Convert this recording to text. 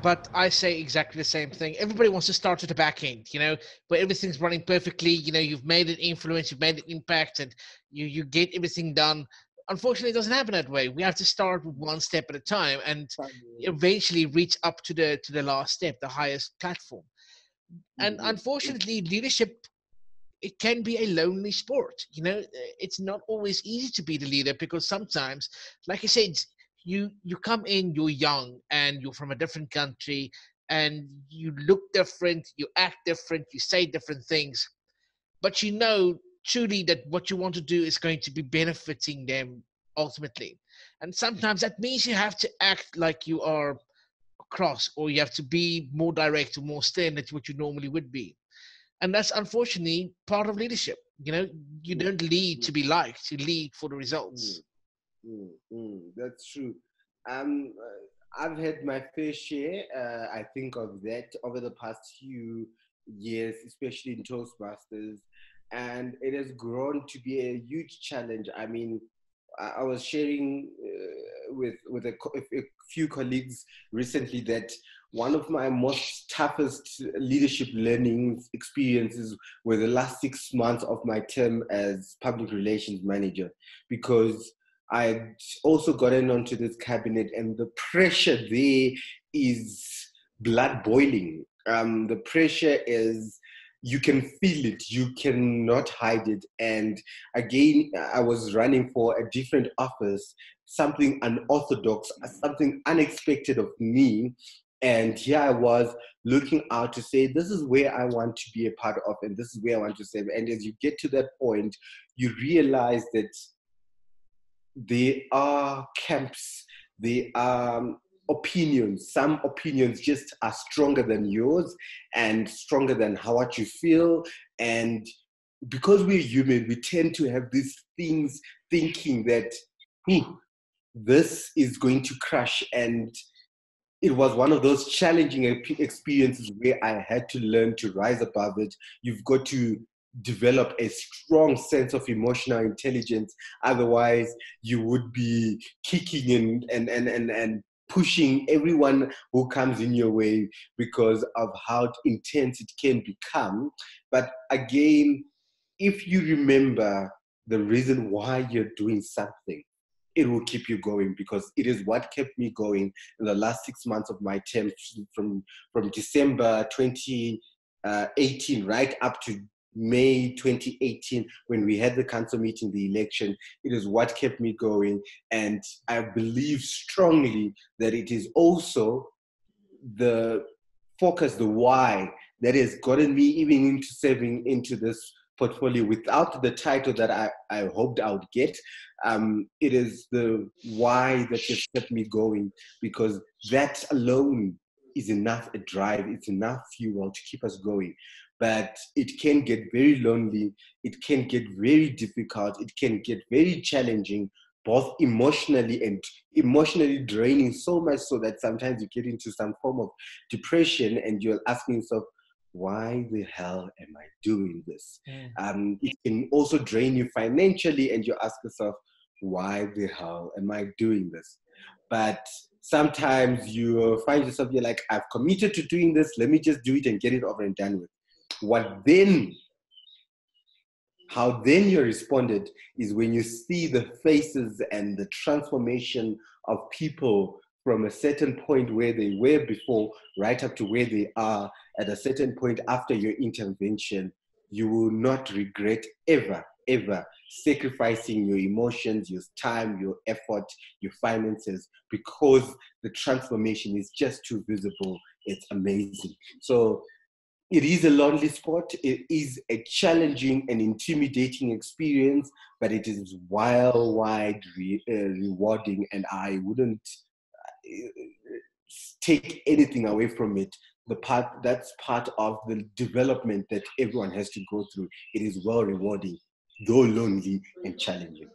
But I say exactly the same thing. Everybody wants to start at the back end, where everything's running perfectly. You've made an influence, you've made an impact, and you get everything done. Unfortunately, it doesn't happen that way. We have to start one step at a time and eventually reach up to the last step, the highest platform. And unfortunately, leadership, it can be a lonely sport. It's not always easy to be the leader, because sometimes, like I said, you come in, you're young and you're from a different country, and you look different, you act different, you say different things, but truly that what you want to do is going to be benefiting them ultimately. And sometimes that means you have to act like you are cross, or you have to be more direct or more stern than what you normally would be. And that's unfortunately part of leadership. You don't lead to be liked, you lead for the results. That's true. Um, I've had my fair share, I think, of that over the past few years, especially in Toastmasters, and it has grown to be a huge challenge. I mean, I was sharing with a few colleagues recently that one of my most toughest leadership learning experiences were the last 6 months of my term as public relations manager, because I also gotten onto this cabinet, and the pressure there is blood boiling. The pressure is, you can feel it, you cannot hide it. And again, I was running for a different office, something unorthodox, something unexpected of me. And here I was looking out to say, this is where I want to be a part of, and this is where I want to serve. And as you get to that point, you realize that there are camps, there are opinions. Some opinions just are stronger than yours and stronger than what you feel. And because we're human, we tend to have these things thinking that this is going to crash. And it was one of those challenging experiences where I had to learn to rise above it. You've got to develop a strong sense of emotional intelligence. Otherwise, you would be kicking and pushing everyone who comes in your way because of how intense it can become. But again, if you remember the reason why you're doing something, it will keep you going, because it is what kept me going in the last 6 months of my term, from December 2018 right up to May 2018, when we had the council meeting, the election. It is what kept me going. And I believe strongly that it is also the focus, the why, that has gotten me even into serving into this portfolio without the title that I hoped I would get. It is the why that has kept me going, because that alone is enough a drive, it's enough fuel to keep us going. But it can get very lonely, it can get very difficult, it can get very challenging, both emotionally and emotionally draining, so much so that sometimes you get into some form of depression and you're asking yourself, why the hell am I doing this? It can also drain you financially, and you ask yourself, why the hell am I doing this? But sometimes you find yourself, you're like, I've committed to doing this, let me just do it and get it over and done with. How then you responded is when you see the faces and the transformation of people from a certain point where they were before, right up to where they are at a certain point after your intervention. You will not regret ever sacrificing your emotions, your time, your effort, your finances, because the transformation is just too visible. It's amazing. So it is a lonely sport. It is a challenging and intimidating experience, but it is wide rewarding, and I wouldn't take anything away from it. That's part of the development that everyone has to go through. It is well rewarding, though lonely and challenging.